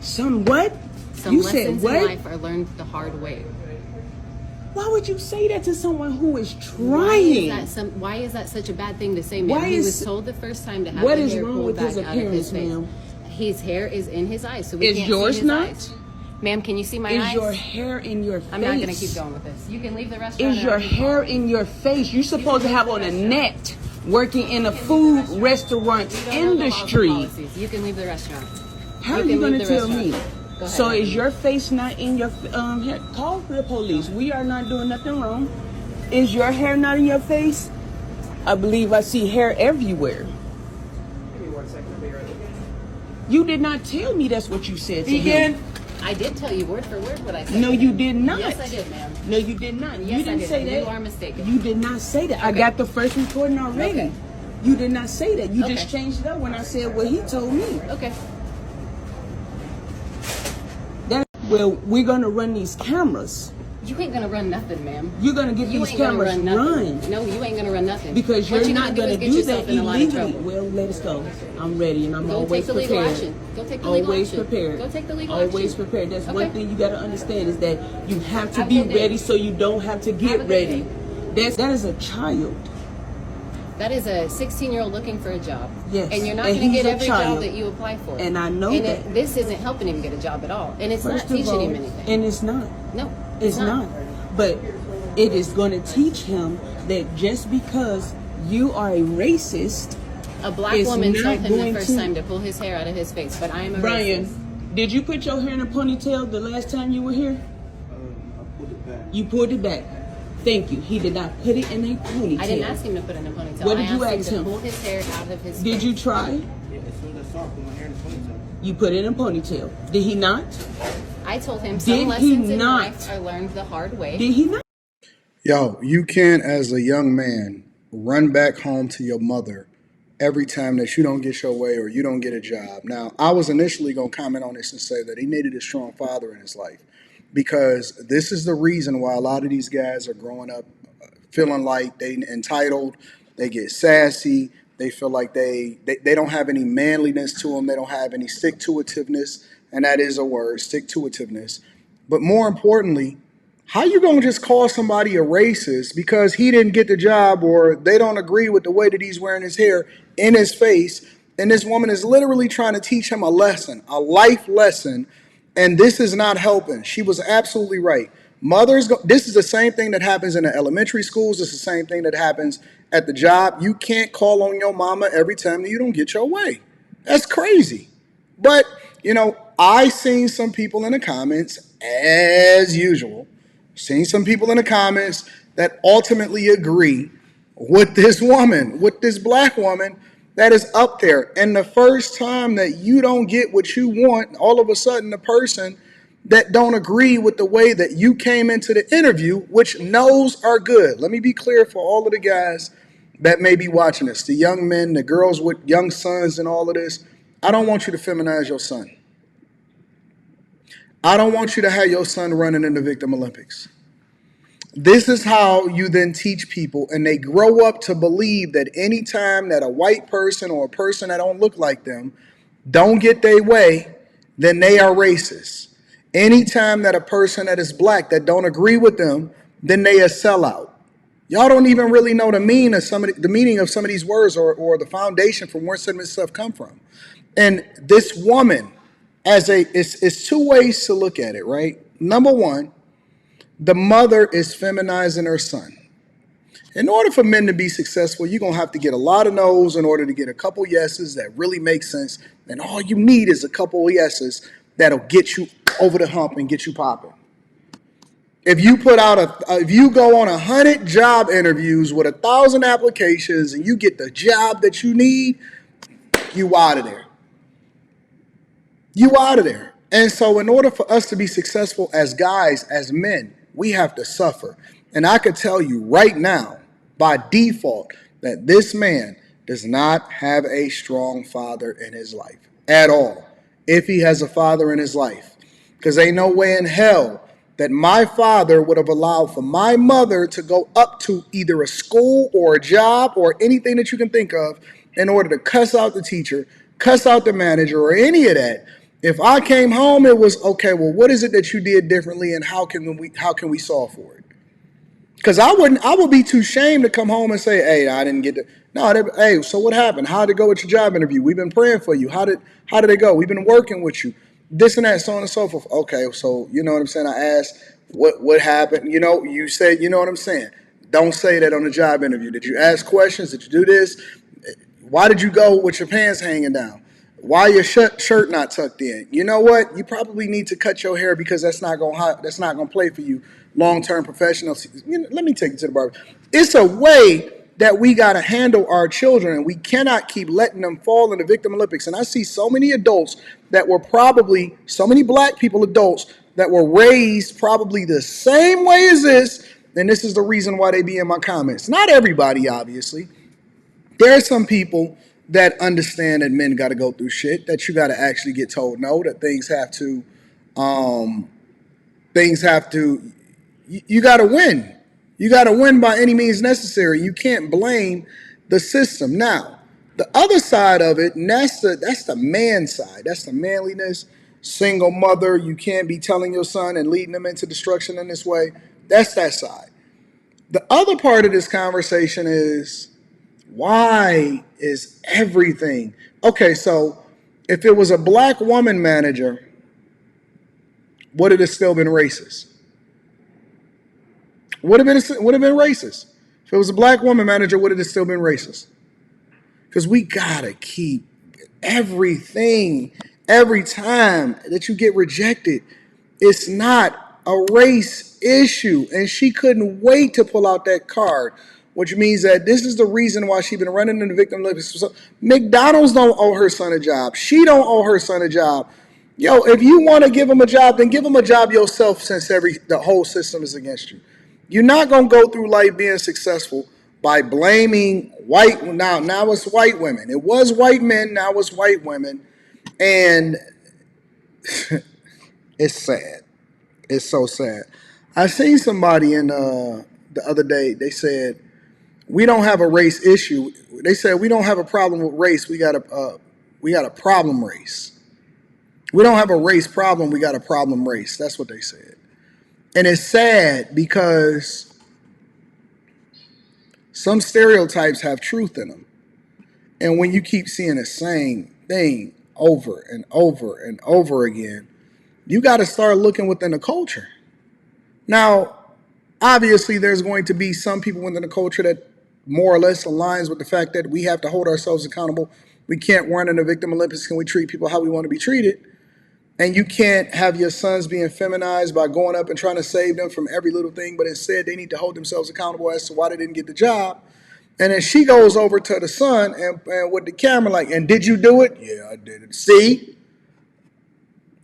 Some what? Some You lessons said what? in life are learned the hard way. Why would you say that to someone who is trying? Why is that such a bad thing to say, ma'am? Why He is- was told the first time to have What the is hair wrong pulled with back his out of his appearance, face. ma'am? His hair is in his eyes, so we Is can't yours see his not? eyes. Ma'am, can you see my Is eyes? your hair in your face? I'm not going to keep going with this. You can leave the restaurant. Is your hair in your face? You're supposed to have on a net working in a food restaurant industry. You can leave the restaurant. How are you going to tell me? Go ahead. So is your face not in your hair? Call the police. We are not doing nothing wrong. Is your hair not in your face? I believe I see hair everywhere. Give me 1 second. I'll be right with you. You did not tell me that's what you said to him. I did tell you word for word what I said. No, you did not. Yes, I did, ma'am. No, you did not. Yes, You didn't I did. say that. You are mistaken. You did not say that. I Okay. got the first recording already. Okay. You did not say that. You just Okay. changed it up when I said what he told me. Okay. Well, we're gonna run these cameras. You ain't gonna run nothing, ma'am. You're gonna get You these ain't gonna cameras run nothing. run. No, you ain't gonna run nothing. Because What you're you not gonna gonna get do yourself that in a lot of illegally. trouble. Well, let us go. I'm ready and I'm Go always take the legal prepared. action. Go take the legal Always action. prepared. Go take the legal Always action. prepared. That's Okay. one thing you gotta understand is that you have to Have a be good day. ready so you don't have to Have a get good ready. day. That is a child. That is a 16-year-old looking for a job. Yes. And you're not And going to he's get a every child. job that you apply for. And I know and that. This isn't helping him get a job at all. And it's First not of teaching all, him anything. and it's not. No, It's not. But it is going to teach him that just because you are a racist, A black it's woman not told him the going first to- time to pull his hair out of his face, but I am a Brian, racist. did you put your hair in a ponytail the last time you were here? I pulled it back. You pulled it back. Thank you. He did not put it in a ponytail. I didn't ask him to put in a ponytail. What did I you asked ask him him? to pull his hair out of his face. Did you try? Yeah, as soon as I saw it, put my hair in a ponytail. You put it in a ponytail. Did he not? I told him Did some he lessons in not? life are learned the hard way. Did he not? Yo, you can't, as a young man, run back home to your mother every time that you don't get your way or you don't get a job. Now, I was initially going to comment on this and say that he needed a strong father in his life because this is the reason why a lot of these guys are growing up feeling like they entitled, they get sassy, they feel like they don't have any manliness to them, they don't have any stick-to-itiveness, and that is a word, stick-to-itiveness. But more importantly, how you gonna just call somebody a racist because he didn't get the job or they don't agree with the way that he's wearing his hair in his face? And this woman is literally trying to teach him a lesson, a life lesson, and this is not helping. She was absolutely right. This is the same thing that happens in the elementary schools. It's the same thing that happens at the job. You can't call on your mama every time that you don't get your way. That's crazy. But, I seen some people in the comments, as usual, seen some people in the comments that ultimately agree with this woman, with this black woman that is up there. And the first time that you don't get what you want, all of a sudden the person that don't agree with the way that you came into the interview, which no's are good. Let me be clear for all of the guys that may be watching this, the young men, the girls with young sons and all of this. I don't want you to feminize your son. I don't want you to have your son running in the Victim Olympics. This is how you then teach people, and they grow up to believe that any time that a white person or a person that don't look like them don't get their way, then they are racist. Anytime that a person that is black that don't agree with them, then they a sellout. Y'all don't even really know the meaning of some of these words or the foundation from where some of this stuff come from. And this woman, it's two ways to look at it, right? Number one, the mother is feminizing her son. In order for men to be successful, you're going to have to get a lot of no's in order to get a couple yeses that really make sense. And all you need is a couple yeses that'll get you over the hump and get you popping. If you if you go on 100 job interviews with 1,000 applications and you get the job that you need, you out of there. You out of there. And so in order for us to be successful as guys, as men, we have to suffer. And I could tell you right now, by default, that this man does not have a strong father in his life at all. If he has a father in his life. Because ain't no way in hell that my father would have allowed for my mother to go up to either a school or a job or anything that you can think of in order to cuss out the teacher, cuss out the manager, or any of that, If I came home, it was okay. Well, what is it that you did differently, and how can we solve for it? Because I would be too ashamed to come home and say, hey, I didn't get it. No, hey, so what happened? How did it go with your job interview? We've been praying for you. How did it go? We've been working with you. This and that, so on and so forth. Okay, so you know what I'm saying? I asked what happened. You know, you said, you know what I'm saying? Don't say that on the job interview. Did you ask questions? Did you do this? Why did you go with your pants hanging down? Why your shirt not tucked in? You know what? You probably need to cut your hair because that's not gonna play for you long term professional. You know, let me take you to the barber. It's a way that we gotta handle our children, and we cannot keep letting them fall in the victim Olympics. And I see so many adults that were probably so many black people, adults that were raised probably the same way as this. And this is the reason why they be in my comments. Not everybody, obviously. There are some people that understand that men got to go through shit, that you got to actually get told no, that things have to, you got to win. You got to win by any means necessary. You can't blame the system. Now, the other side of it, and that's the man side. That's the manliness, single mother. You can't be telling your son and leading them into destruction in this way. That's that side. The other part of this conversation is, why is everything okay? So if it was a black woman manager, would it have still been racist? Would have been racist. If it was a black woman manager, would it have still been racist? Because we gotta keep everything. Every time that you get rejected, it's not a race issue. And she couldn't wait to pull out that card, which means that this is the reason why she's been running in the victim list. So McDonald's don't owe her son a job. She don't owe her son a job. Yo, if you want to give him a job, then give him a job yourself, since the whole system is against you. You're not going to go through life being successful by blaming white. Now it's white women. It was white men. Now it's white women. And it's sad. It's so sad. I seen somebody the other day, they said, we don't have a race issue. They said we don't have a problem with race. We got a problem race. We don't have a race problem. We got a problem race. That's what they said. And it's sad because some stereotypes have truth in them. And when you keep seeing the same thing over and over and over again, you got to start looking within the culture. Now, obviously, there's going to be some people within the culture that more or less aligns with the fact that we have to hold ourselves accountable. We can't run in the victim Olympics. Can we treat people how we want to be treated? And you can't have your sons being feminized by going up and trying to save them from every little thing, but instead they need to hold themselves accountable as to why they didn't get the job. And then she goes over to the son and with the camera like, and did you do it? Yeah, I did it. See?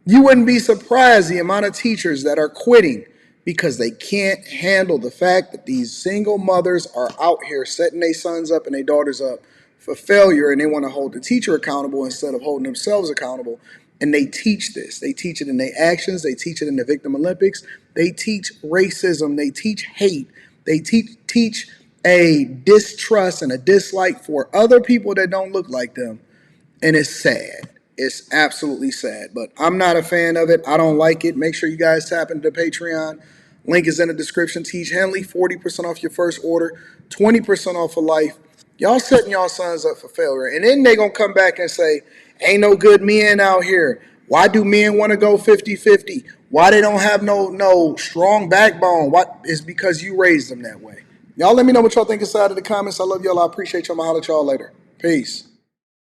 You wouldn't be surprised the amount of teachers that are quitting because they can't handle the fact that these single mothers are out here setting their sons up and their daughters up for failure, and they want to hold the teacher accountable instead of holding themselves accountable. And they teach this. They teach it in their actions. They teach it in the Victim Olympics. They teach racism. They teach hate. They teach a distrust and a dislike for other people that don't look like them. And it's sad. It's absolutely sad. But I'm not a fan of it. I don't like it. Make sure you guys tap into Patreon. Link is in the description. Teach Henley, 40% off your first order, 20% off for life. Y'all setting y'all sons up for failure. And then they going to come back and say, ain't no good men out here. Why do men want to go 50-50? Why they don't have no strong backbone? What is because you raised them that way. Y'all let me know what y'all think inside of the comments. I love y'all. I appreciate y'all. I'll holler at y'all later. Peace.